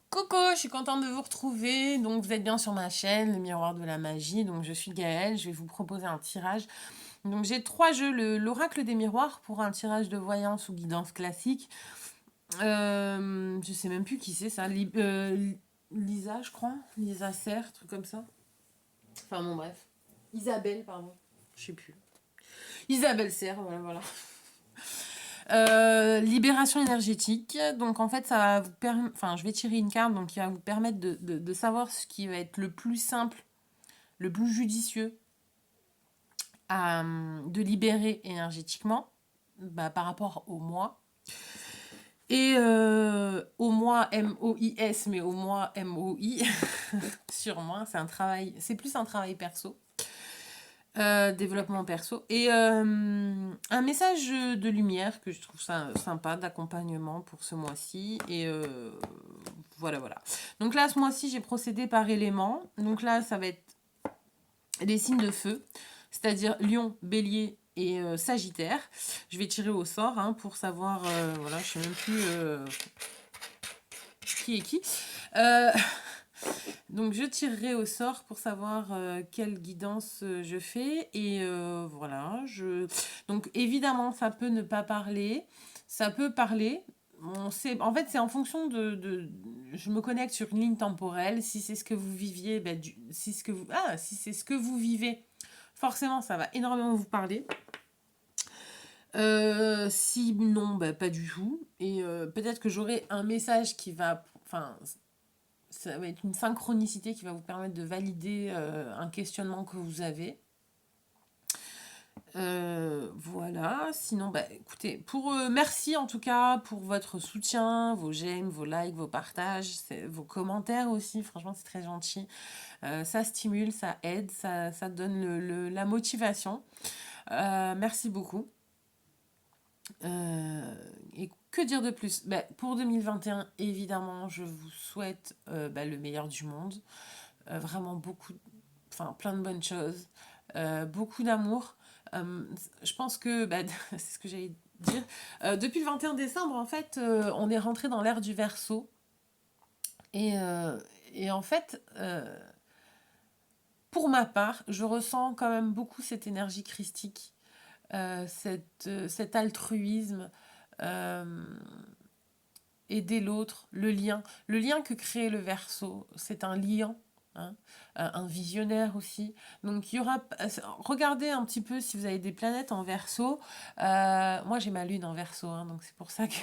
Coucou, je suis contente de vous retrouver. Donc, vous êtes bien sur ma chaîne, le miroir de la magie. Donc, je suis Gaëlle. Je vais vous proposer un tirage. Donc, j'ai trois jeux. L'oracle des miroirs pour un tirage de voyance ou guidance classique. Je sais même plus qui c'est ça. Lisa, je crois. Lisa Serre, truc comme ça. Enfin, bon, bref. Isabelle, pardon. Je sais plus. Isabelle Serre, voilà, voilà. Libération énergétique. Donc en fait, ça va vous permettre. Enfin, je vais tirer une carte donc qui va vous permettre de savoir ce qui va être le plus simple, le plus judicieux de libérer énergétiquement par rapport au mois. Et au mois MOIS, mais au mois MOI, sur moi, c'est un travail, c'est plus un travail perso. Développement perso. Et un message de lumière que je trouve ça sympa, d'accompagnement pour ce mois-ci. Et voilà, voilà. Donc là, ce mois-ci, j'ai procédé par élément. Donc là, ça va être des signes de feu, c'est-à-dire Lion, Bélier et Sagittaire. Je vais tirer au sort pour savoir, voilà, je sais même plus qui est qui. Donc je tirerai au sort pour savoir quelle guidance je fais. Et voilà. Donc évidemment, ça peut ne pas parler. Ça peut parler. En fait, c'est en fonction je me connecte sur une ligne temporelle. Si c'est ce que vous viviez, si c'est ce que vous vivez, forcément, ça va énormément vous parler. Si non, pas du tout. Et peut-être que j'aurai un message qui va... Enfin, ça va être une synchronicité qui va vous permettre de valider un questionnement que vous avez. Voilà, sinon, écoutez, merci en tout cas pour votre soutien, vos j'aime, vos likes, vos partages, vos commentaires aussi, franchement c'est très gentil. Ça stimule, ça aide, ça donne la motivation. Merci beaucoup. Et que dire de plus? Pour 2021, évidemment, je vous souhaite le meilleur du monde. Vraiment plein de bonnes choses. Beaucoup d'amour. Je pense que, c'est ce que j'allais dire. Depuis le 21 décembre, en fait, on est rentré dans l'ère du Verseau. Et en fait, pour ma part, je ressens quand même beaucoup cette énergie christique, cet altruisme, euh, aider l'autre, le lien. Le lien que crée le Verseau, c'est un lien. Un visionnaire aussi. Donc il y aura. Regardez un petit peu si vous avez des planètes en Verseau. Moi j'ai ma lune en Verseau, donc c'est pour ça que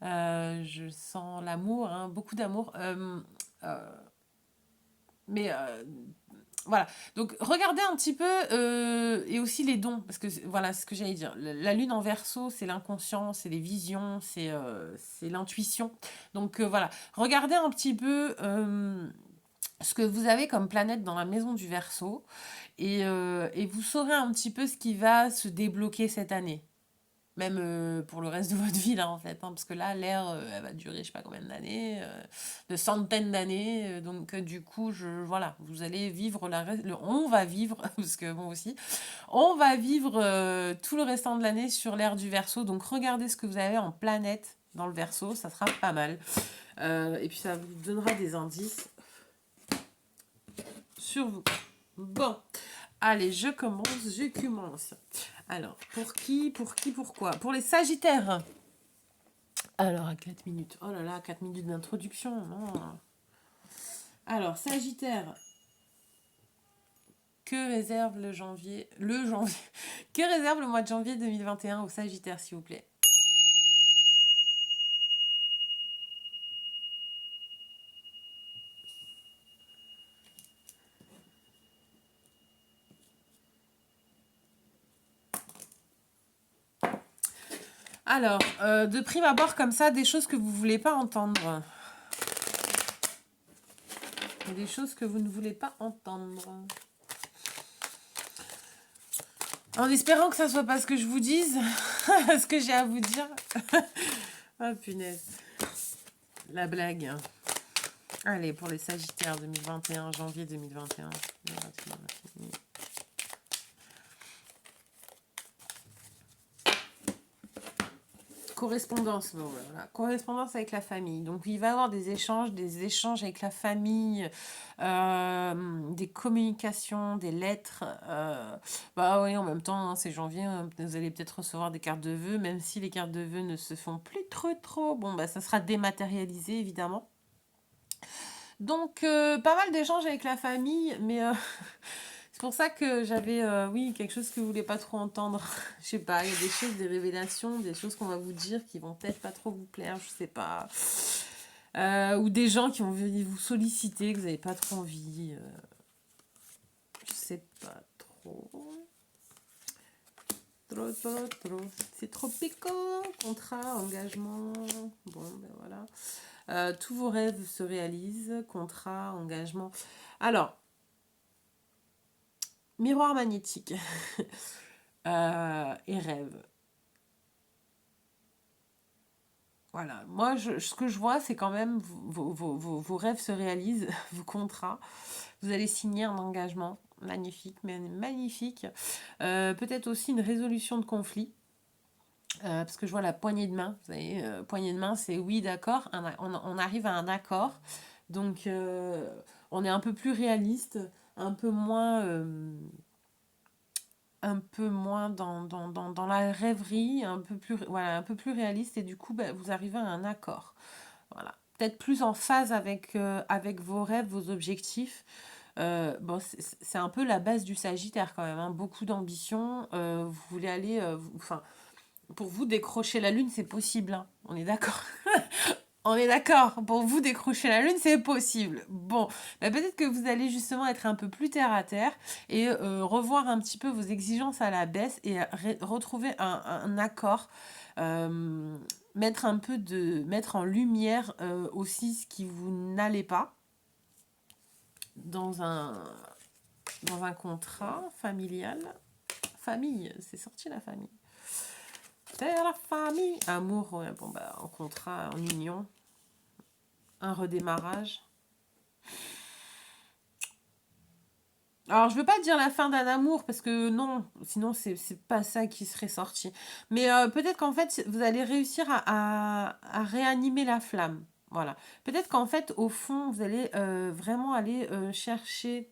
je sens l'amour, beaucoup d'amour. Mais voilà. Donc regardez un petit peu et aussi les dons parce que voilà c'est ce que j'allais dire. La lune en Verseau, c'est l'inconscient, c'est les visions, c'est l'intuition. Donc voilà, regardez un petit peu ce que vous avez comme planète dans la maison du Verseau et vous saurez un petit peu ce qui va se débloquer cette année. Même pour le reste de votre vie, là, en fait. Parce que là, l'ère, elle va durer, je sais pas combien d'années, de centaines d'années. Donc, du coup, voilà, vous allez vivre on va vivre, parce que moi aussi, on va vivre tout le restant de l'année sur l'ère du Verseau. Donc, regardez ce que vous avez en planète dans le Verseau, ça sera pas mal. Et puis, ça vous donnera des indices sur vous. Bon, allez, je commence. Alors, pourquoi? Pour les Sagittaires. Alors, à 4 minutes. Oh là là, 4 minutes d'introduction. Non. Alors, Sagittaire. Que réserve le janvier. Que réserve le mois de janvier 2021 au Sagittaire, s'il vous plaît? Alors, de prime abord, comme ça, des choses que vous ne voulez pas entendre. Des choses que vous ne voulez pas entendre. En espérant que ça soit pas ce que je vous dise, ce que j'ai à vous dire. Oh punaise. La blague. Allez, pour les Sagittaires 2021, janvier 2021. Correspondance, bon, voilà. Correspondance avec la famille. Donc, il va y avoir des échanges avec la famille, des communications, des lettres. Bah oui, en même temps, hein, c'est janvier, hein, vous allez peut-être recevoir des cartes de vœux, même si les cartes de vœux ne se font plus trop. Bon, bah ça sera dématérialisé, évidemment. Donc, pas mal d'échanges avec la famille, mais c'est pour ça que j'avais, oui, quelque chose que vous voulez pas trop entendre. Je sais pas, il y a des choses, des révélations, des choses qu'on va vous dire qui vont peut-être pas trop vous plaire, je sais pas. Ou des gens qui vont venir vous solliciter, que vous n'avez pas trop envie. Je sais pas trop. Trop. C'est trop piquant. Contrat, engagement. Bon, ben voilà. Tous vos rêves se réalisent. Contrat, engagement. Alors, miroir magnétique et rêve. Voilà, moi ce que je vois, c'est quand même vos rêves se réalisent, vos contrats. Vous allez signer un engagement magnifique, mais magnifique. Peut-être aussi une résolution de conflit. Parce que je vois la poignée de main. Vous savez, poignée de main, c'est oui, d'accord. On arrive à un accord. Donc, on est un peu plus réaliste, un peu moins, dans la rêverie, un peu plus réaliste. Et du coup, bah, vous arrivez à un accord. Voilà. Peut-être plus en phase avec vos rêves, vos objectifs. Bon, c'est un peu la base du Sagittaire quand même, hein. Beaucoup d'ambition. Vous voulez aller, enfin, pour vous décrocher la lune, c'est possible, hein. On est d'accord. On est d'accord. Pour vous décrocher la lune, c'est possible. Bon, bah, peut-être que vous allez justement être un peu plus terre à terre et revoir un petit peu vos exigences à la baisse et retrouver un accord. euh, mettre en lumière aussi ce qui vous n'allez pas dans un contrat familial. Famille, c'est sorti la famille. C'est la famille. Amour, ouais, bon bah en contrat, en union, un redémarrage. Alors, je veux pas dire la fin d'un amour parce que non, sinon c'est pas ça qui serait sorti. Mais peut-être qu'en fait, vous allez réussir à réanimer la flamme. Voilà. Peut-être qu'en fait, au fond, vous allez vraiment aller chercher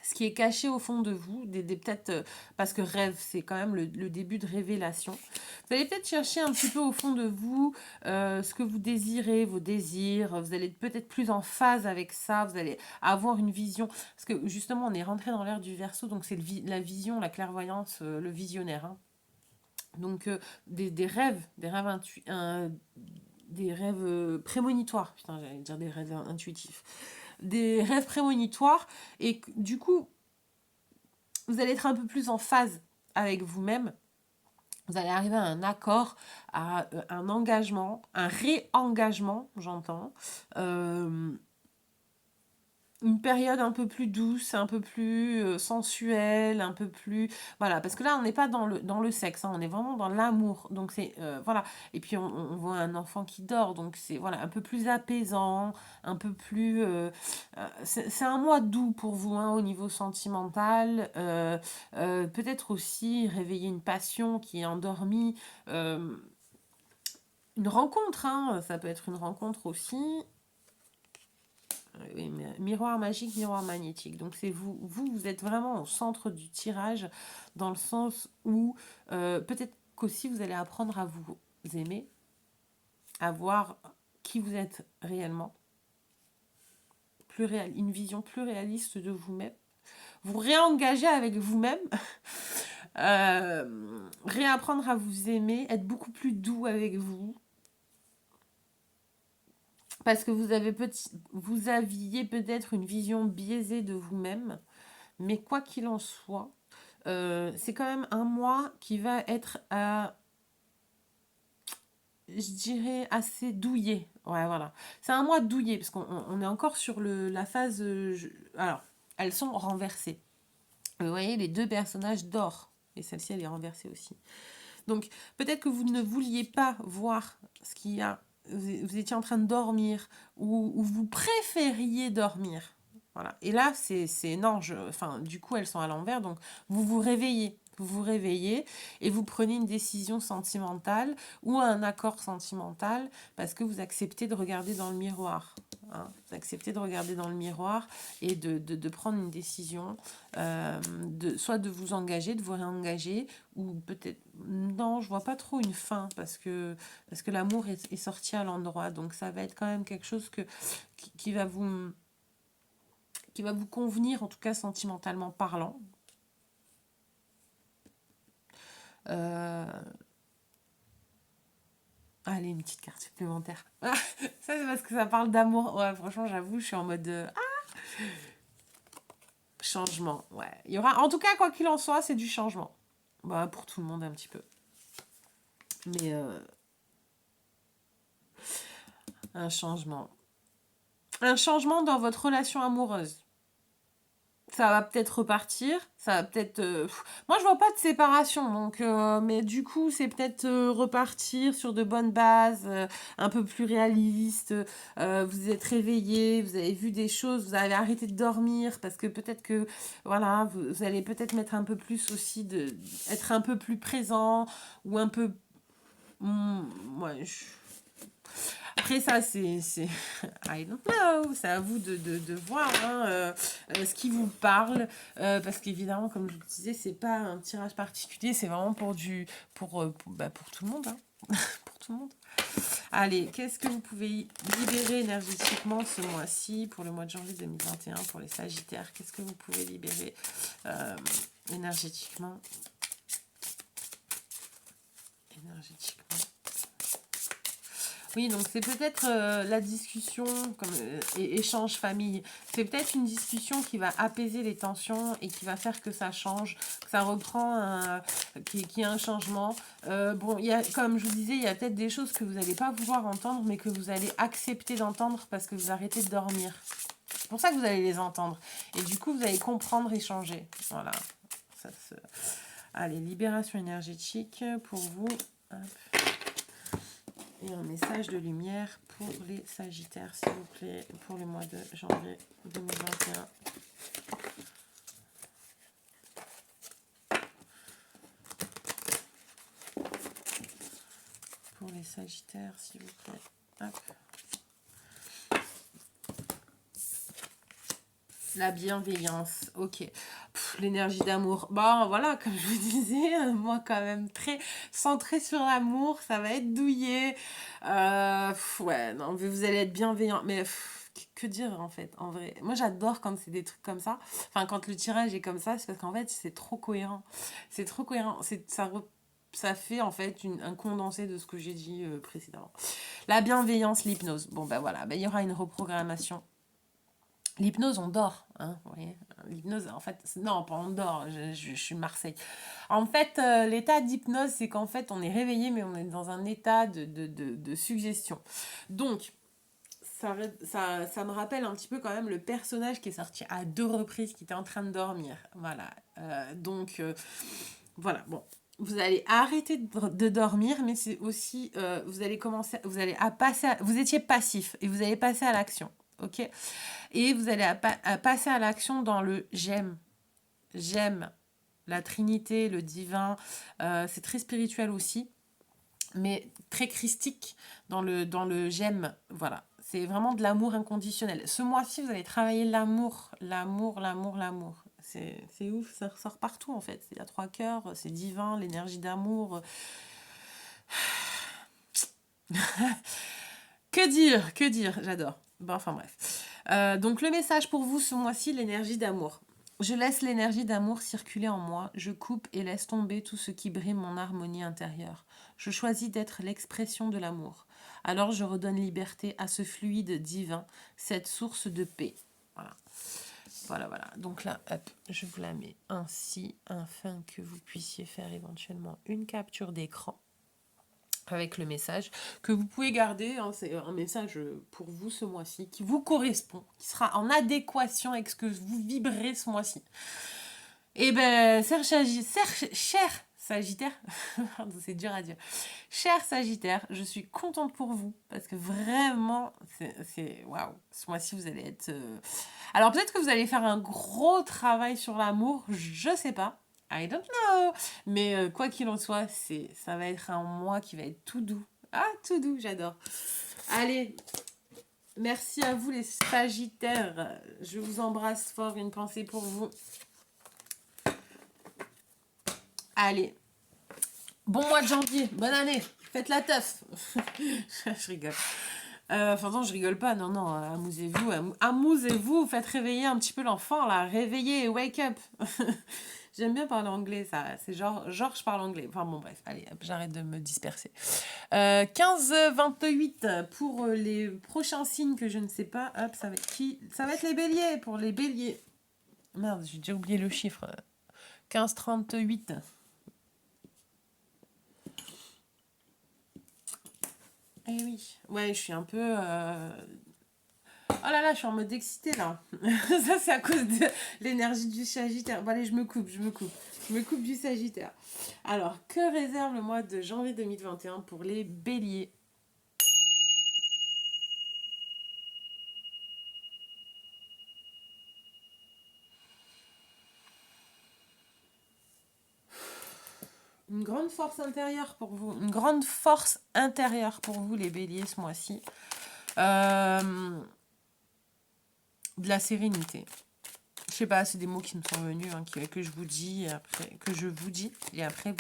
ce qui est caché au fond de vous, peut-être parce que rêve, c'est quand même le début de révélation. Vous allez peut-être chercher un petit peu au fond de vous ce que vous désirez, vos désirs. Vous allez être peut-être plus en phase avec ça. Vous allez avoir une vision. Parce que justement, on est rentré dans l'ère du Verseau, donc c'est la vision, la clairvoyance, le visionnaire, hein. Donc des rêves prémonitoires. Putain, j'allais dire des rêves intuitifs. Des rêves prémonitoires. Et du coup, vous allez être un peu plus en phase avec vous-même. Vous allez arriver à un accord, à un engagement, un réengagement, j'entends. Euh, une période un peu plus douce, un peu plus sensuelle, un peu plus... Voilà, parce que là, on n'est pas dans le sexe, hein, on est vraiment dans l'amour. Donc, c'est... voilà. Et puis, on voit un enfant qui dort, donc c'est voilà, un peu plus apaisant, un peu plus... c'est un mois doux pour vous, hein, au niveau sentimental. Peut-être aussi réveiller une passion qui est endormie. Une rencontre, hein, ça peut être une rencontre aussi. Oui, miroir magique, miroir magnétique. Donc c'est vous êtes vraiment au centre du tirage dans le sens où peut-être qu'aussi vous allez apprendre à vous aimer, à voir qui vous êtes réellement, une vision plus réaliste de vous-même. Vous réengager avec vous-même, réapprendre à vous aimer, être beaucoup plus doux avec vous, parce que vous aviez peut-être une vision biaisée de vous-même, mais quoi qu'il en soit, c'est quand même un mois qui va être, je dirais, assez douillet. Ouais, voilà. C'est un mois douillet, parce qu'on est encore sur la phase... alors, elles sont renversées. Vous voyez, les deux personnages dorment. Et celle-ci, elle est renversée aussi. Donc, peut-être que vous ne vouliez pas voir ce qu'il y a. Vous étiez en train de dormir, ou vous préfériez dormir. Voilà. Et là, c'est non, enfin, du coup, elles sont à l'envers, donc vous vous réveillez. Vous vous réveillez et vous prenez une décision sentimentale ou un accord sentimental parce que vous acceptez de regarder dans le miroir. Hein. Vous acceptez de regarder dans le miroir et de prendre une décision, soit de vous engager, de vous réengager, ou peut-être, non, je vois pas trop une fin parce que l'amour est sorti à l'endroit. Donc ça va être quand même quelque chose qui va vous convenir, en tout cas sentimentalement parlant. Allez, une petite carte supplémentaire. Ça, c'est parce que ça parle d'amour. Ouais, franchement, j'avoue, je suis en mode changement. Ouais. Il y aura, en tout cas, quoi qu'il en soit, c'est du changement. Bah, pour tout le monde, un petit peu. Mais un changement. Un changement dans votre relation amoureuse. Ça va peut-être repartir, ça va peut-être... Moi, je vois pas de séparation, donc... mais du coup, c'est peut-être repartir sur de bonnes bases, un peu plus réalistes. Vous êtes réveillé, vous avez vu des choses, vous avez arrêté de dormir, parce que peut-être que, voilà, vous allez peut-être mettre un peu plus aussi être un peu plus présent, ou un peu... ouais, Après ça, c'est I don't know, c'est à vous de voir hein, ce qui vous parle, parce qu'évidemment, comme je vous le disais, c'est pas un tirage particulier, c'est vraiment pour tout le monde, hein. Pour tout le monde. Allez, qu'est-ce que vous pouvez libérer énergétiquement ce mois-ci, pour le mois de janvier 2021, pour les Sagittaires? Qu'est-ce que vous pouvez libérer énergétiquement? Oui, donc c'est peut-être la discussion, comme échange famille. C'est peut-être une discussion qui va apaiser les tensions et qui va faire que ça change, que ça reprend, qu'il y ait un changement. Bon, comme je vous disais, il y a peut-être des choses que vous n'allez pas vouloir entendre, mais que vous allez accepter d'entendre parce que vous arrêtez de dormir. C'est pour ça que vous allez les entendre. Et du coup, vous allez comprendre et changer. Voilà. Allez, libération énergétique pour vous. Hop. Et un message de lumière pour les Sagittaires, s'il vous plaît, pour le mois de janvier 2021. Pour les Sagittaires, s'il vous plaît. Hop. La bienveillance, ok. L'énergie d'amour. Bon, voilà, comme je vous disais, moi quand même très centrée sur l'amour, ça va être douillet. Ouais, non, vous allez être bienveillant. Mais que dire en fait, en vrai. Moi j'adore quand c'est des trucs comme ça. Enfin, quand le tirage est comme ça, c'est parce qu'en fait c'est trop cohérent. C'est trop cohérent. Ça fait en fait un condensé de ce que j'ai dit précédemment. La bienveillance, l'hypnose. Bon, ben voilà, il y aura une reprogrammation. L'hypnose, on dort, hein, vous voyez. L'hypnose, en fait, non, pas on dort, je suis de Marseille. En fait, l'état d'hypnose, c'est qu'en fait, on est réveillé, mais on est dans un état de suggestion. Donc, ça me rappelle un petit peu quand même le personnage qui est sorti à 2 reprises, qui était en train de dormir. Voilà. Voilà, bon. Vous allez arrêter de dormir, mais c'est aussi, vous allez commencer, vous étiez passif, et vous allez passer à l'action. Ok, et vous allez passer à l'action dans le j'aime. J'aime la Trinité, le divin. C'est très spirituel aussi, mais très christique dans le j'aime. Voilà, c'est vraiment de l'amour inconditionnel. Ce mois-ci, vous allez travailler l'amour, l'amour, l'amour, l'amour. C'est ouf, ça ressort partout en fait. Il y a 3 cœurs, c'est divin, l'énergie d'amour. Que dire, j'adore. Bon, enfin bref. Donc le message pour vous ce mois-ci, l'énergie d'amour. Je laisse l'énergie d'amour circuler en moi, je coupe et laisse tomber tout ce qui brime mon harmonie intérieure. Je choisis d'être l'expression de l'amour. Alors je redonne liberté à ce fluide divin, cette source de paix. Voilà. Voilà. Donc là, hop, je vous la mets ainsi, afin que vous puissiez faire éventuellement une capture d'écran avec le message que vous pouvez garder, hein, c'est un message pour vous ce mois-ci, qui vous correspond, qui sera en adéquation avec ce que vous vibrez ce mois-ci. Et ben, cher Sagittaire, c'est dur à dire, cher Sagittaire, je suis contente pour vous, parce que vraiment, c'est waouh, ce mois-ci vous allez être... Alors peut-être que vous allez faire un gros travail sur l'amour, je sais pas, I don't know. Mais quoi qu'il en soit, ça va être un mois qui va être tout doux. Ah, tout doux, j'adore. Allez, merci à vous les Sagittaires. Je vous embrasse fort, une pensée pour vous. Allez, bon mois de janvier, bonne année, faites la teuf. Je rigole. Enfin non, je rigole pas, non, non, amusez-vous, amusez-vous, faites réveiller un petit peu l'enfant, là, réveillez, wake up. J'aime bien parler anglais, ça, c'est genre je parle anglais. Enfin bon, bref, allez, hop, j'arrête de me disperser. 15-28 pour les prochains signes que je ne sais pas, hop, ça va être qui? Ça va être les béliers, pour les béliers. Merde, j'ai déjà oublié le chiffre. 15-38. Eh oui, ouais, je suis un peu... Oh là là, je suis en mode excitée là. Ça, c'est à cause de l'énergie du Sagittaire. Bon, allez, je me coupe. Je me coupe du Sagittaire. Alors, que réserve le mois de janvier 2021 pour les béliers? Une grande force intérieure pour vous. Une grande force intérieure pour vous, les béliers, ce mois-ci. De la sérénité. Je sais pas, c'est des mots qui me sont venus, hein, que je vous dis, et après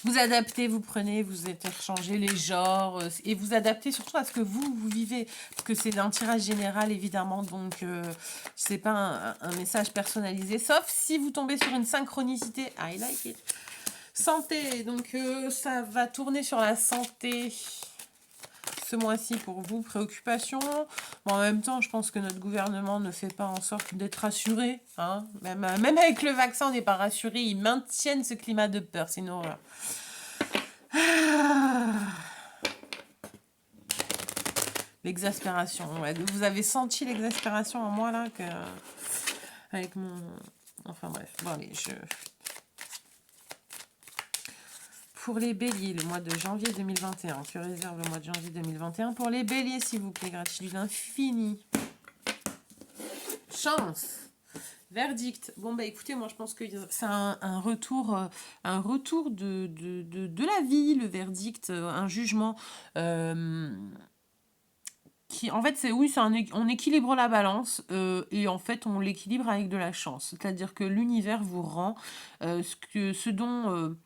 vous adaptez, vous prenez, vous interchangez les genres, et vous adaptez surtout à ce que vous vivez, parce que c'est un tirage général évidemment, donc c'est pas un message personnalisé, sauf si vous tombez sur une synchronicité. I like it. Santé, donc ça va tourner sur la santé ce mois-ci pour vous. Préoccupation. Bon, en même temps, je pense que notre gouvernement ne fait pas en sorte d'être rassuré. Hein. Même avec le vaccin, on n'est pas rassuré. Ils maintiennent ce climat de peur. C'est une horreur. L'exaspération. Ouais. Vous avez senti l'exaspération en moi, là, avec mon... Enfin bref. Bon, allez, Pour les béliers, le mois de janvier 2021. Que réserve le mois de janvier 2021 pour les béliers, s'il vous plaît? Gratitude infinie. Chance. Verdict. Bon, bah écoutez, moi je pense que c'est un retour de la vie, le verdict, un jugement qui, en fait, on équilibre la balance et en fait, on l'équilibre avec de la chance. C'est-à-dire que l'univers vous rend ce dont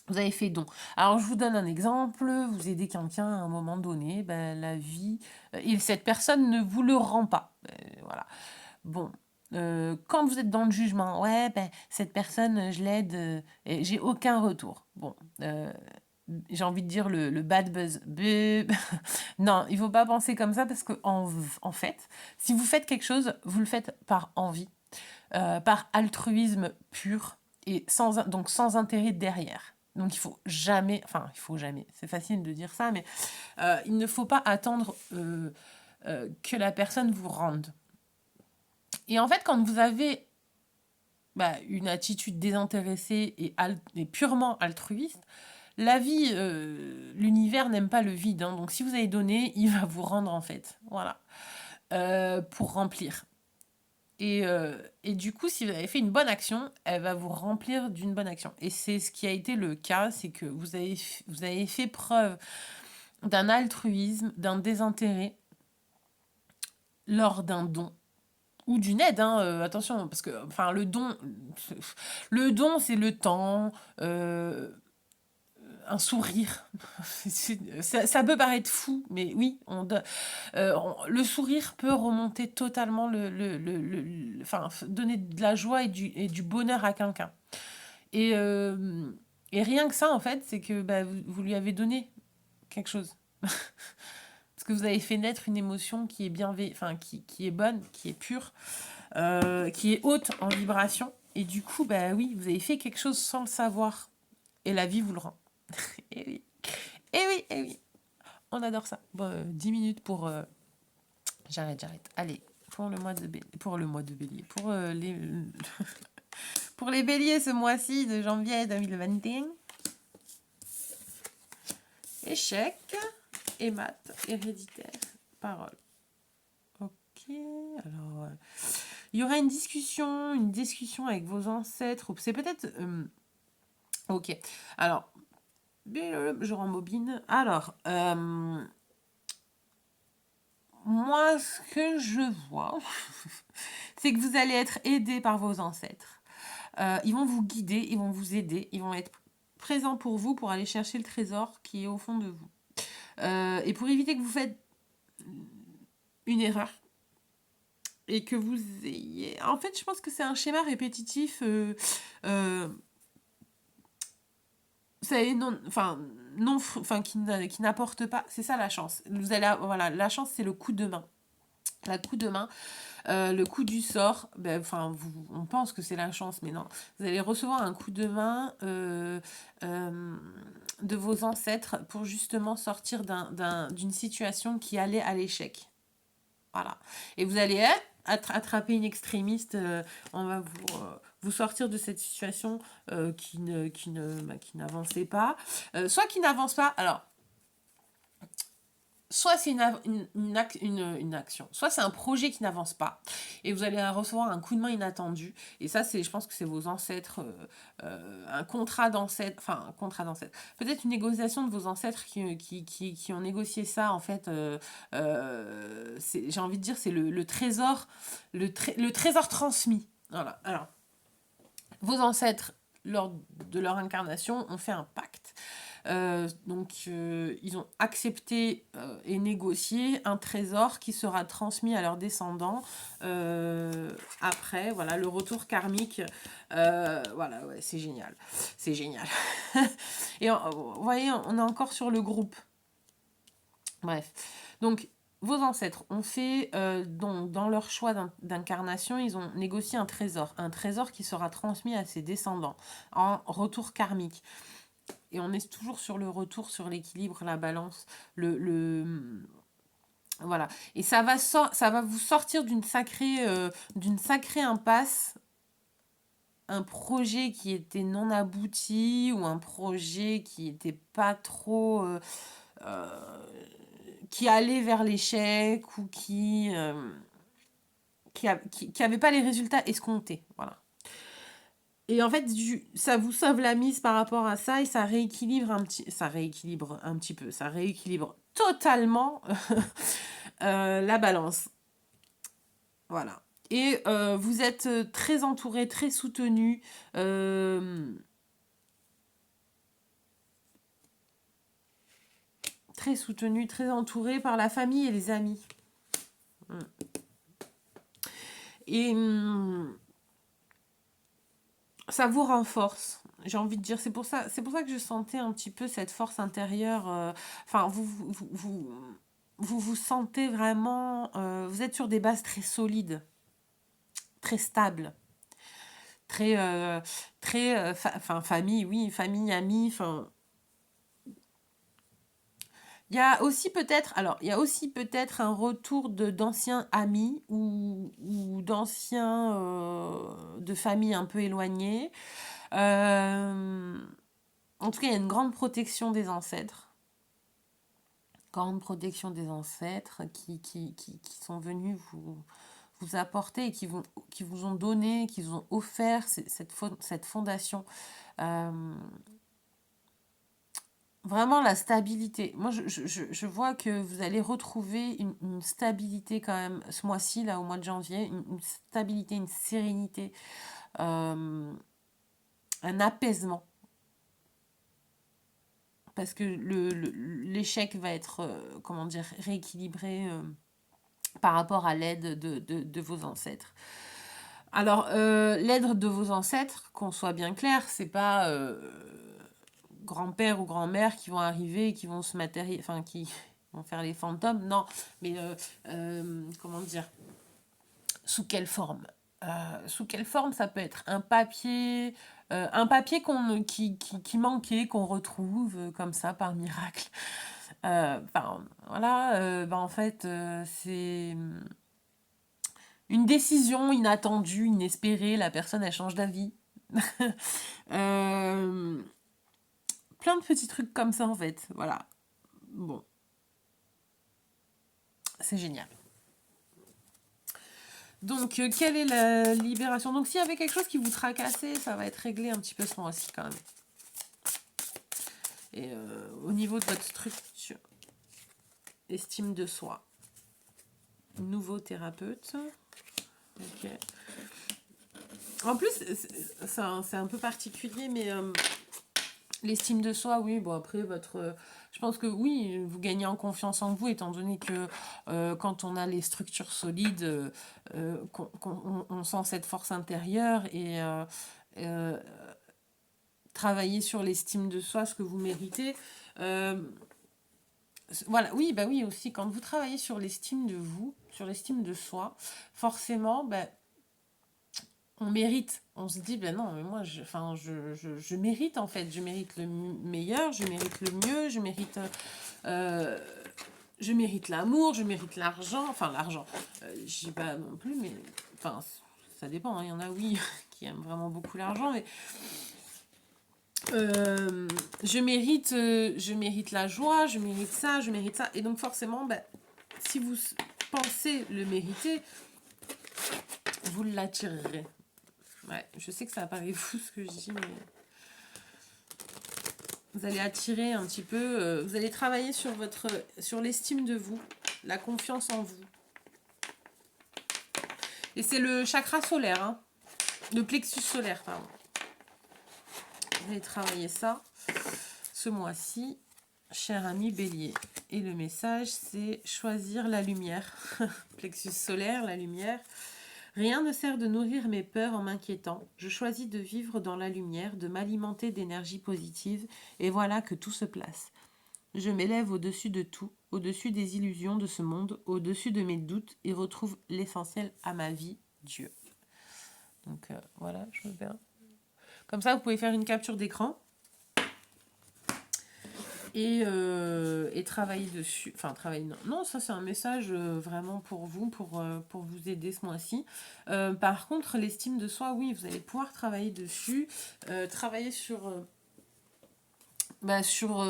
vous avez fait don. Alors, je vous donne un exemple. Vous aidez quelqu'un à un moment donné, ben, la vie, et cette personne ne vous le rend pas. Voilà. Bon. Quand vous êtes dans le jugement, ouais, ben, cette personne, je l'aide, et j'ai aucun retour. Bon, j'ai envie de dire le bad buzz. Non, il ne faut pas penser comme ça parce que en fait, si vous faites quelque chose, vous le faites par envie, par altruisme pur et donc sans intérêt derrière. Donc il faut jamais, c'est facile de dire ça, mais il ne faut pas attendre que la personne vous rende. Et en fait, quand vous avez une attitude désintéressée et purement altruiste, la vie, l'univers n'aime pas le vide. Hein. Donc si vous avez donné, il va vous rendre en fait. Voilà. Pour remplir. Et du coup, si vous avez fait une bonne action, elle va vous remplir d'une bonne action. Et c'est ce qui a été le cas, c'est que vous avez fait preuve d'un altruisme, d'un désintérêt lors d'un don ou d'une aide. Hein, attention, parce que le don, c'est le temps. Un sourire. Ça peut paraître fou, mais oui, le sourire peut remonter totalement donner de la joie et du bonheur à quelqu'un. Et rien que ça, en fait, c'est que vous lui avez donné quelque chose. Parce que vous avez fait naître une émotion qui est qui est bonne, qui est pure, qui est haute en vibration. Et du coup, oui, vous avez fait quelque chose sans le savoir. Et la vie vous le rend. Et oui. Et oui, et oui. On adore ça. Bon, 10 minutes pour... J'arrête. Allez, pour le mois de bélier. Pour pour les béliers ce mois-ci de janvier 2021. Échec, et maths, héréditaire, parole. Ok, alors... il y aura une discussion avec vos ancêtres, ou c'est peut-être... ok, alors, je rembobine. Alors, moi, ce que je vois, c'est que vous allez être aidé par vos ancêtres. Ils vont vous guider, ils vont vous aider, ils vont être présents pour vous pour aller chercher le trésor qui est au fond de vous. Et pour éviter que vous faites une erreur et que vous ayez... En fait, je pense que c'est un schéma répétitif. C'est non, enfin, non, enfin, qui n'apporte pas. C'est ça la chance. Vous allez, voilà, la chance, c'est le coup de main. La coup de main, le coup du sort, ben, enfin, on pense que c'est la chance, mais non. Vous allez recevoir un coup de main de vos ancêtres pour justement sortir d'une situation qui allait à l'échec. Voilà. Et vous allez attraper une extrémiste, on va vous sortir de cette situation qui n'avançait pas. Soit qui n'avance pas, alors, soit c'est une action, soit c'est un projet qui n'avance pas, et vous allez recevoir un coup de main inattendu, et ça, je pense que c'est vos ancêtres, un contrat d'ancêtre, enfin, un contrat d'ancêtre, peut-être une négociation de vos ancêtres qui ont négocié ça, en fait, j'ai envie de dire, c'est le trésor, le trésor transmis. Voilà, alors, vos ancêtres, lors de leur incarnation, ont fait un pacte. Ils ont accepté et négocié un trésor qui sera transmis à leurs descendants après, voilà, le retour karmique. Voilà, ouais, c'est génial. C'est génial. Et vous voyez, on est encore sur le groupe. Bref. Donc, vos ancêtres ont fait, dans leur choix d'incarnation, ils ont négocié un trésor qui sera transmis à ses descendants en retour karmique. Et on est toujours sur le retour, sur l'équilibre, la balance, voilà. Et ça va vous sortir d'une sacrée impasse, un projet qui était non abouti ou un projet qui était pas trop... qui allait vers l'échec ou qui avait pas les résultats escomptés. Voilà. Et en fait, ça vous sauve la mise par rapport à ça et ça rééquilibre un petit peu, ça rééquilibre totalement la balance. Voilà. Et vous êtes très entouré, très soutenu. Très soutenu, très entouré par la famille et les amis. Et ça vous renforce. J'ai envie de dire, c'est pour ça que je sentais un petit peu cette force intérieure. Enfin, vous sentez vraiment, vous êtes sur des bases très solides, très stables, très, famille, oui, famille, amis, enfin. Il y a aussi peut-être un retour d'anciens amis ou d'anciens de familles un peu éloignées. En tout cas, il y a une grande protection des ancêtres. Grande protection des ancêtres qui sont venus vous apporter et qui vous ont donné, qui vous ont offert cette fondation. Vraiment la stabilité. Moi, je vois que vous allez retrouver une stabilité quand même ce mois-ci, là, au mois de janvier, une stabilité, une sérénité, un apaisement. Parce que l'échec va être, comment dire, rééquilibré par rapport à l'aide de vos ancêtres. Alors, l'aide de vos ancêtres, qu'on soit bien clair, c'est pas grand-père ou grand-mère qui vont arriver et qui vont se matérialiser, enfin, qui vont faire les fantômes, non, mais comment dire, sous quelle forme sous quelle forme ça peut être un papier qui manquait, qu'on retrouve comme ça par miracle. Voilà, en fait, c'est une décision inattendue, inespérée, la personne elle change d'avis. Plein de petits trucs comme ça en fait, voilà. Bon, c'est génial. Donc, quelle est la libération? Donc, s'il y avait quelque chose qui vous tracassait, ça va être réglé un petit peu ce mois-ci quand même. Et au niveau de votre structure, estime de soi, nouveau thérapeute. Ok. En plus, c'est un peu particulier, mais l'estime de soi, oui, bon après, je pense que oui, vous gagnez en confiance en vous, étant donné que quand on a les structures solides, on sent cette force intérieure et travailler sur l'estime de soi, ce que vous méritez. Voilà, oui, bah oui, aussi, quand vous travaillez sur l'estime de vous, sur l'estime de soi, forcément, bah, on mérite. On se dit, ben non, mais moi, je mérite en fait. Je mérite le meilleur, je mérite le mieux, euh, je mérite l'amour, je mérite l'argent. Enfin, l'argent, je dis pas non plus, mais enfin, ça dépend. Hein. Il y en a, oui, qui aiment vraiment beaucoup l'argent, mais je mérite la joie, je mérite ça, je mérite ça. Et donc, forcément, ben, si vous pensez le mériter, vous l'attirerez. Ouais, je sais que ça paraît fou ce que je dis, mais vous allez attirer un petit peu, vous allez travailler sur l'estime de vous, la confiance en vous. Et c'est le chakra solaire, hein, le plexus solaire, pardon. Vous allez travailler ça ce mois-ci, cher ami Bélier. Et le message, c'est choisir la lumière. Plexus solaire, la lumière. Rien ne sert de nourrir mes peurs en m'inquiétant. Je choisis de vivre dans la lumière, de m'alimenter d'énergie positive, et voilà que tout se place. Je m'élève au-dessus de tout, au-dessus des illusions de ce monde, au-dessus de mes doutes, et retrouve l'essentiel à ma vie, Dieu. Donc voilà, je veux bien. Comme ça, vous pouvez faire une capture d'écran et travailler dessus. Enfin, travailler. Non, ça c'est un message vraiment pour vous aider ce mois-ci. Par contre, l'estime de soi, oui, vous allez pouvoir travailler dessus, travailler sur, sur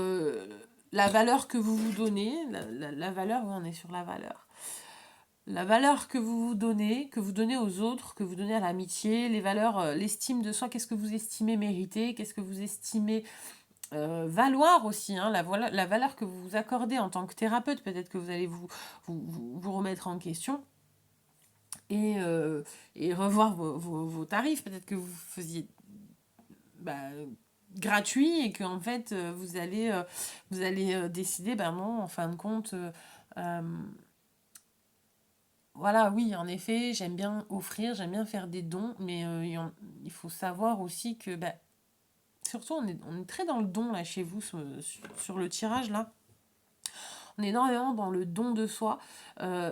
la valeur que vous vous donnez, la valeur, oui, on est sur la valeur. La valeur que vous donnez aux autres, que vous donnez à l'amitié, les valeurs, l'estime de soi, qu'est-ce que vous estimez mériter, qu'est-ce que vous estimez valoir aussi, hein, la valeur que vous vous accordez en tant que thérapeute, peut-être que vous allez vous remettre en question et revoir vos tarifs, peut-être que vous faisiez gratuit et qu'en fait vous allez décider, ben non, en fin de compte, voilà, oui, en effet, j'aime bien offrir, j'aime bien faire des dons, mais il faut savoir aussi que, surtout, on est très dans le don, là, chez vous, sur le tirage, là. On est énormément dans le don de soi,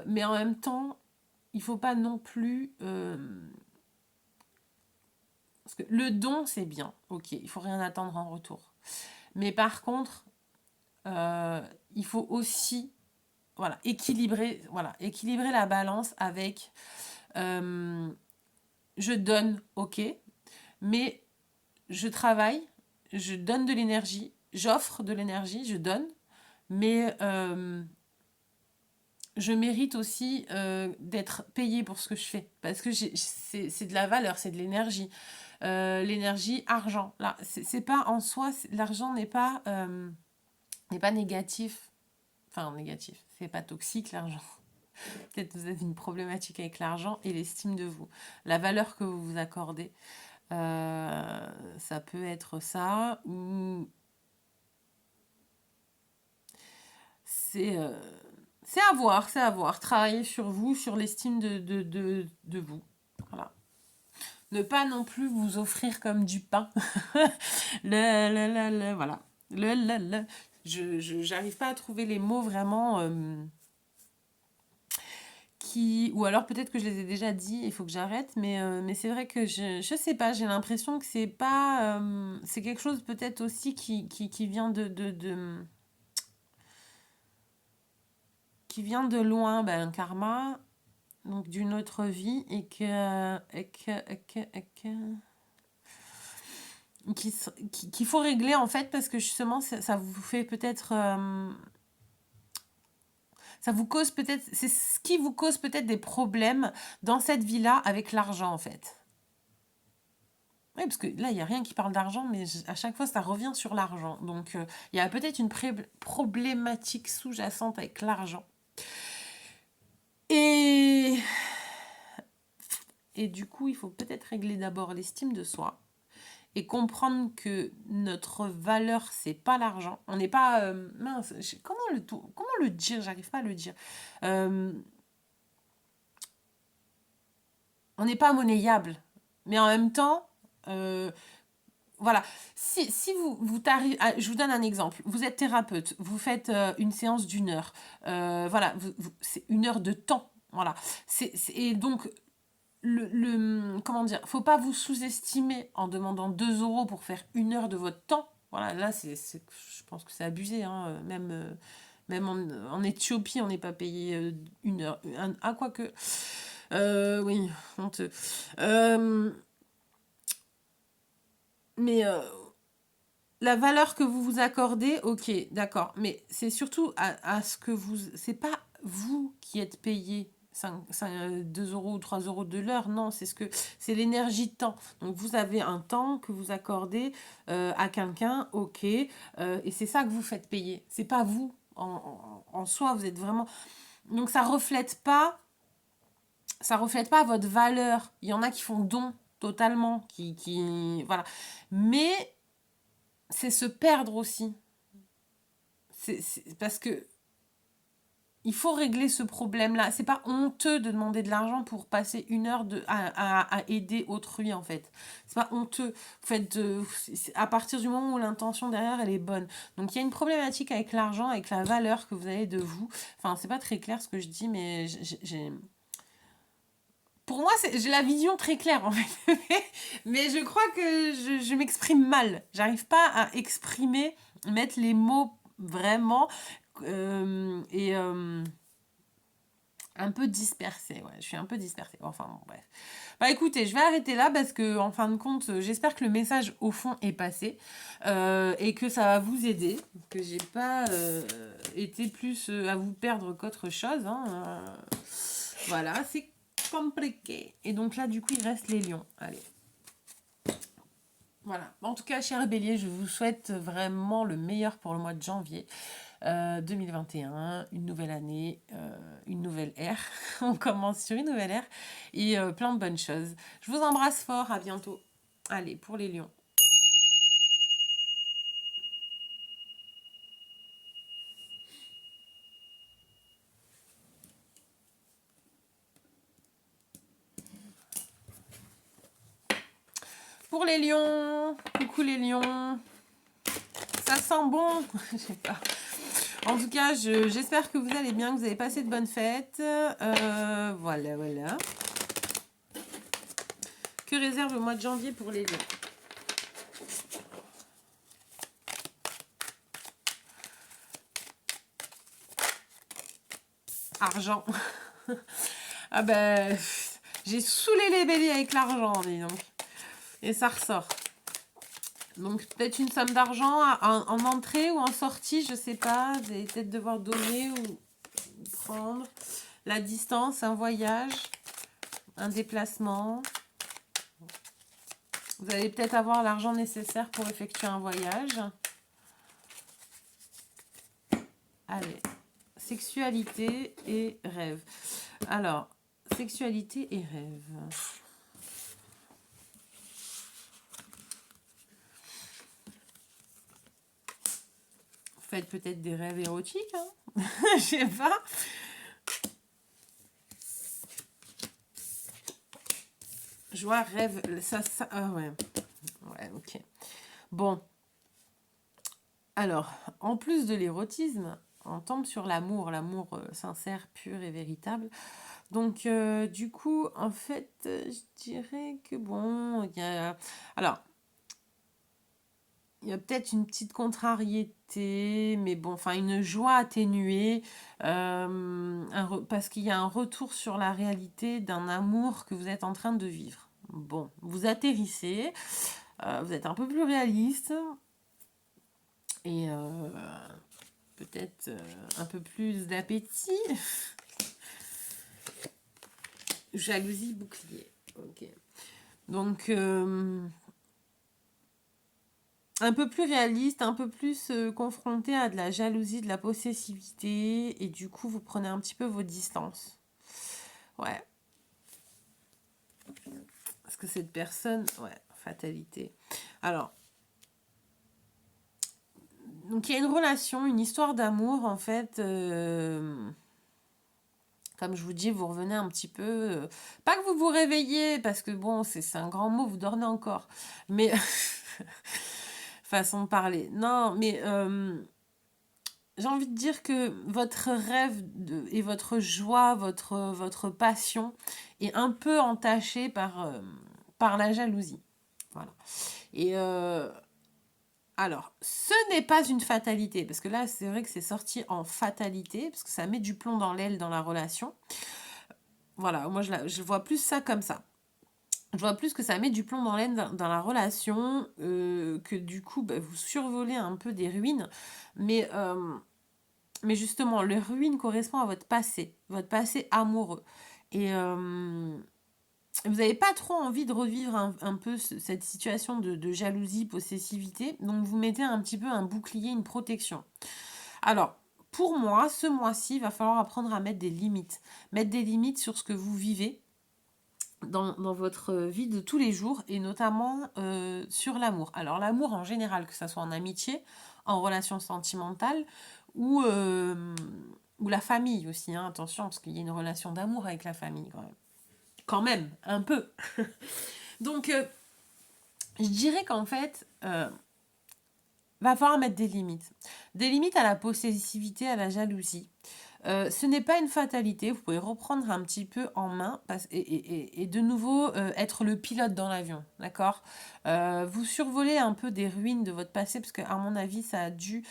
mais en même temps, il faut pas non plus... parce que le don, c'est bien, ok, il faut rien attendre en retour. Mais par contre, il faut aussi équilibrer la balance avec je donne, ok, mais je travaille, je donne de l'énergie, j'offre de l'énergie, je donne, mais je mérite aussi d'être payée pour ce que je fais. Parce que c'est de la valeur, c'est de l'énergie. L'énergie, argent. Là, c'est pas en soi, l'argent n'est pas négatif. Enfin, négatif. C'est pas toxique, l'argent. Peut-être que vous avez une problématique avec l'argent et l'estime de vous. La valeur que vous vous accordez. Ça peut être ça. Ou c'est c'est à voir. Travailler sur vous, sur l'estime de vous. Voilà. Ne pas non plus vous offrir comme du pain. Voilà. J'arrive pas à trouver les mots vraiment qui... Ou alors peut-être que je les ai déjà dit, il faut que j'arrête, mais c'est vrai que je sais pas, j'ai l'impression que c'est pas... c'est quelque chose peut-être aussi qui vient qui vient de loin, un karma, donc d'une autre vie, qu'il faut régler en fait, parce que justement, ça vous fait peut-être... Ça vous cause peut-être, c'est ce qui vous cause peut-être des problèmes dans cette vie-là avec l'argent, en fait. Oui, parce que là, il n'y a rien qui parle d'argent, mais à chaque fois, ça revient sur l'argent. Donc, il y a peut-être une problématique sous-jacente avec l'argent. Et... Et du coup, il faut peut-être régler d'abord l'estime de soi et comprendre que notre valeur, c'est pas l'argent. On n'est pas... mince, comment le dire? J'arrive pas à le dire. Euh, on n'est pas monnayable. Mais en même temps... voilà, si vous t'arrivez, je vous donne un exemple. Vous êtes thérapeute, vous faites une séance d'une heure. Voilà, c'est une heure de temps. Voilà. Et donc, comment dire, faut pas vous sous-estimer en demandant 2 euros pour faire une heure de votre temps. Voilà, là, je pense que c'est abusé. Hein. Même en Éthiopie, on n'est pas payé une heure. Quoique. Oui, honteux. Mais la valeur que vous vous accordez, ok, d'accord. Mais c'est surtout à ce que vous... C'est pas vous qui êtes payé 2 euros ou 3 euros de l'heure, non, c'est l'énergie de temps. Donc vous avez un temps que vous accordez à quelqu'un, ok, et c'est ça que vous faites payer. C'est pas vous en soi, vous êtes vraiment... Donc ça reflète pas votre valeur. Il y en a qui font don totalement, voilà. Mais c'est se perdre aussi. Parce que il faut régler ce problème-là. C'est pas honteux de demander de l'argent pour passer une heure à aider autrui, en fait. C'est pas honteux. À partir du moment où l'intention derrière, elle est bonne. Donc, il y a une problématique avec l'argent, avec la valeur que vous avez de vous. Enfin, c'est pas très clair ce que je dis, mais pour moi, j'ai la vision très claire, en fait. Mais je crois que je m'exprime mal. J'arrive pas à exprimer, mettre les mots vraiment... et un peu dispersée, ouais, je suis un peu dispersée. Enfin, bon, bref. Bah écoutez, je vais arrêter là parce que, en fin de compte, j'espère que le message au fond est passé et que ça va vous aider, que j'ai pas été plus à vous perdre qu'autre chose. Hein. Voilà, c'est compliqué. Et donc là, du coup, il reste les lions. Allez. Voilà. En tout cas, cher Bélier, je vous souhaite vraiment le meilleur pour le mois de janvier 2021, une nouvelle année, une nouvelle ère. On commence sur une nouvelle ère et plein de bonnes choses. Je vous embrasse fort, à bientôt. Allez, pour les lions. Pour les lions, coucou les lions. Ça sent bon, je sais pas. En tout cas, j'espère que vous allez bien, que vous avez passé de bonnes fêtes. Voilà, voilà. Que réserve le mois de janvier pour les lions? Argent. Ah ben, j'ai saoulé les béliers avec l'argent, dis donc. Et ça ressort. Donc peut-être une somme d'argent en entrée ou en sortie, je sais pas. Vous allez peut-être devoir donner ou prendre. La distance, un voyage, un déplacement. Vous allez peut-être avoir l'argent nécessaire pour effectuer un voyage. Allez, sexualité et rêve. Alors, sexualité et rêve. Vous faites peut-être des rêves érotiques, hein. Je sais pas. Joie, rêve, ça, ah ouais. Ouais, ok. Bon. Alors, en plus de l'érotisme, on tombe sur l'amour sincère, pur et véritable. Donc, du coup, en fait, je dirais que bon, alors, il y a peut-être une petite contrariété, mais bon, enfin, une joie atténuée, parce qu'il y a un retour sur la réalité d'un amour que vous êtes en train de vivre. Bon, vous atterrissez, vous êtes un peu plus réaliste, et peut-être un peu plus d'appétit. Jalousie, bouclier. Ok. Donc, un peu plus réaliste, un peu plus confronté à de la jalousie, de la possessivité. Et du coup, vous prenez un petit peu vos distances. Ouais. Parce que cette personne... Ouais, fatalité. Alors... Donc, il y a une relation, une histoire d'amour, en fait... Comme je vous dis, vous revenez un petit peu... pas que vous vous réveillez, parce que bon, c'est un grand mot, vous dormez encore. Mais... façon de parler. Non, mais... j'ai envie de dire que votre rêve et votre joie, votre passion est un peu entachée par la jalousie. Voilà. Et alors, ce n'est pas une fatalité, parce que là, c'est vrai que c'est sorti en fatalité, parce que ça met du plomb dans l'aile dans la relation. Voilà, moi, je vois plus ça comme ça. Je vois plus que ça met du plomb dans l'aile dans la relation, que du coup, bah, vous survolez un peu des ruines. Mais justement, le ruine correspond à votre passé amoureux. Et vous n'avez pas trop envie de revivre un peu cette situation de jalousie, possessivité. Donc, vous mettez un petit peu un bouclier, une protection. Alors, pour moi, ce mois-ci, il va falloir apprendre à mettre des limites. Mettre des limites sur ce que vous vivez dans votre vie de tous les jours et notamment sur l'amour. Alors, l'amour en général, que ce soit en amitié, en relation sentimentale ou la famille aussi. Hein, attention, parce qu'il y a une relation d'amour avec la famille quand même. Quand même, un peu. Donc, je dirais qu'en fait, va falloir mettre des limites. Des limites à la possessivité, à la jalousie. Ce n'est pas une fatalité, vous pouvez reprendre un petit peu en main et de nouveau être le pilote dans l'avion, d'accord. Vous survolez un peu des ruines de votre passé, parce qu'à mon avis, ça a dû...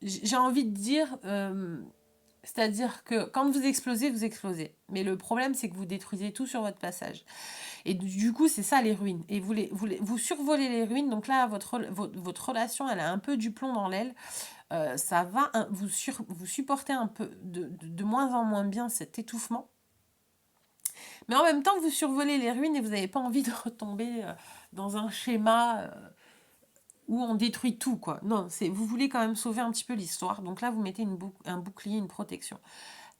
j'ai envie de dire... c'est-à-dire que quand vous explosez, vous explosez. Mais le problème, c'est que vous détruisez tout sur votre passage. Et du coup, c'est ça les ruines. Et vous survolez les ruines. Donc là, votre relation, elle a un peu du plomb dans l'aile. Ça va, vous supportez un peu de moins en moins bien cet étouffement. Mais en même temps, vous survolez les ruines et vous n'avez pas envie de retomber dans un schéma où on détruit tout, quoi. Non, vous voulez quand même sauver un petit peu l'histoire. Donc là, vous mettez un bouclier, une protection.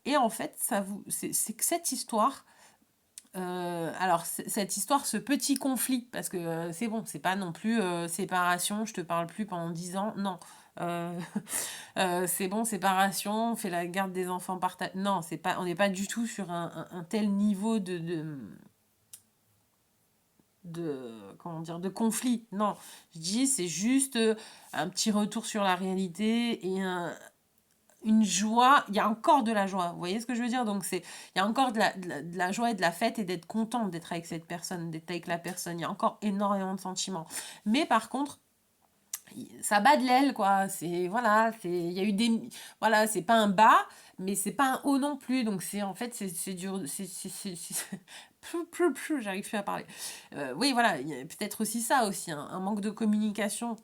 Et en fait, c'est que cette histoire... alors, cette histoire, ce petit conflit, parce que c'est bon, c'est pas non plus séparation, je te parle plus pendant 10 ans, non. C'est bon, séparation, on fait la garde des enfants partagés. Non, on n'est pas du tout sur un tel niveau comment dire, de conflit. Non, je dis, c'est juste un petit retour sur la réalité et une joie, il y a encore de la joie, vous voyez ce que je veux dire? Donc il y a encore de la joie et de la fête et d'être content d'être avec cette personne, d'être avec la personne, il y a encore énormément de sentiments. Mais par contre, ça bat de l'aile, quoi, voilà, il y a eu voilà, c'est pas un bas, mais c'est pas un haut non plus, donc en fait, c'est dur, j'arrive plus à parler. Oui, voilà, il y a peut-être aussi ça aussi, hein, un manque de communication,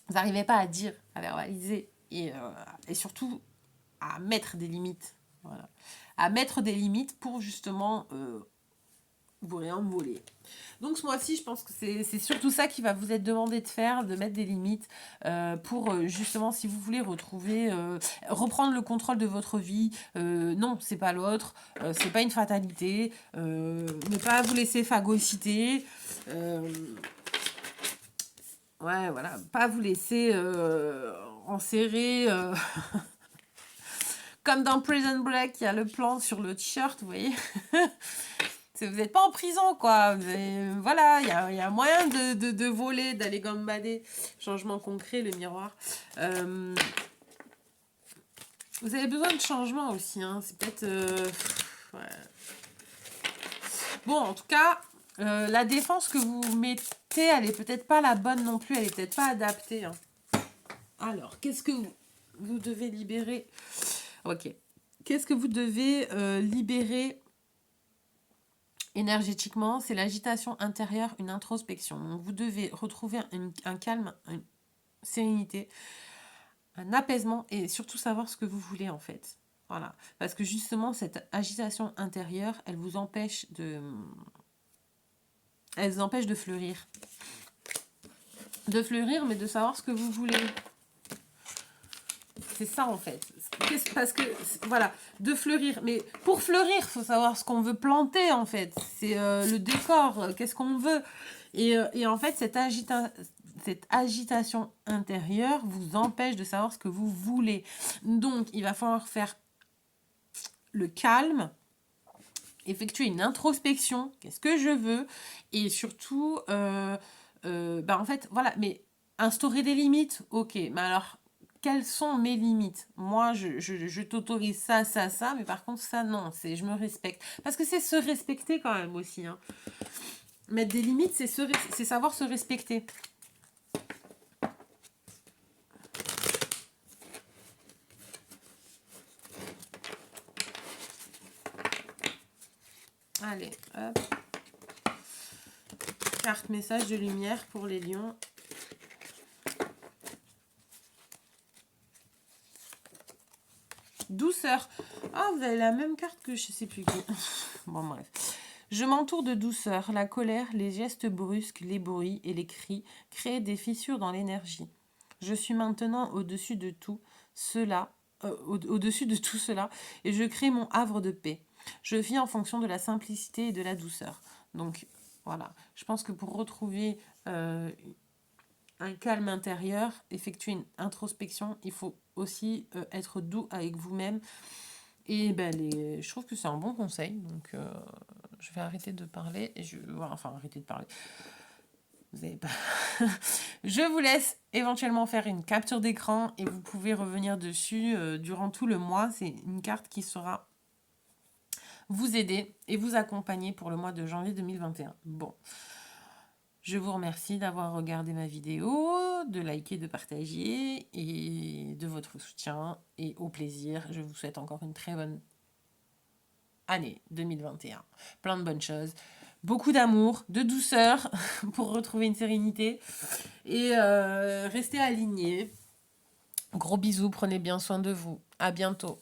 vous n'arrivez pas à dire, à verbaliser, et surtout à mettre des limites. Voilà. À mettre des limites pour justement vous réenvoler. Donc ce mois-ci, je pense que c'est surtout ça qui va vous être demandé de faire, de mettre des limites pour justement, si vous voulez retrouver, reprendre le contrôle de votre vie. Non, c'est pas l'autre, c'est pas une fatalité. Ne pas vous laisser phagocyter. Ouais, voilà, pas vous laisser enserrer. Comme dans Prison Break, il y a le plan sur le t-shirt, vous voyez. Vous n'êtes pas en prison, quoi. Voilà, il y a moyen de voler, d'aller gambader. Changement concret, le miroir. Vous avez besoin de changement aussi. Hein. C'est peut-être... ouais. Bon, en tout cas, la défense que vous mettez, elle est peut-être pas la bonne non plus. Elle est peut-être pas adaptée. Hein. Alors, qu'est-ce que vous devez libérer? Ok. Qu'est-ce que vous devez libérer Énergétiquement, c'est l'agitation intérieure, une introspection. Donc, vous devez retrouver un calme, une sérénité, un apaisement et surtout savoir ce que vous voulez en fait. Voilà. Parce que justement, cette agitation intérieure, elle vous empêche de fleurir. De fleurir, mais de savoir ce que vous voulez. C'est ça en fait. Parce que, voilà, de fleurir. Mais pour fleurir, il faut savoir ce qu'on veut planter en fait. C'est le décor, qu'est-ce qu'on veut. Et en fait, cette agitation intérieure vous empêche de savoir ce que vous voulez. Donc, il va falloir faire le calme, effectuer une introspection. Qu'est-ce que je veux? Et surtout, en fait, voilà, mais instaurer des limites, ok. Mais alors, quelles sont mes limites? Moi, je t'autorise ça, ça, ça, mais par contre, ça, non, je me respecte. Parce que c'est se respecter quand même aussi. Hein. Mettre des limites, c'est savoir se respecter. Allez, hop. Carte message de lumière pour les lions. Douceur. Ah, vous avez la même carte que je sais plus qui. Bon, bref. Je m'entoure de douceur. La colère, les gestes brusques, les bruits et les cris créent des fissures dans l'énergie. Je suis maintenant au-dessus de tout cela, au-dessus de tout cela, et je crée mon havre de paix. Je vis en fonction de la simplicité et de la douceur. Donc, voilà. Je pense que pour retrouver un calme intérieur, effectuer une introspection, il faut aussi être doux avec vous-même. Et je trouve que c'est un bon conseil. Donc, je vais arrêter de parler. Arrêter de parler. Vous avez pas... Je vous laisse éventuellement faire une capture d'écran et vous pouvez revenir dessus durant tout le mois. C'est une carte qui sera vous aider et vous accompagner pour le mois de janvier 2021. Bon. Je vous remercie d'avoir regardé ma vidéo, de liker, de partager et de votre soutien. Et au plaisir, je vous souhaite encore une très bonne année 2021. Plein de bonnes choses. Beaucoup d'amour, de douceur pour retrouver une sérénité. Et restez alignés. Gros bisous, prenez bien soin de vous. À bientôt.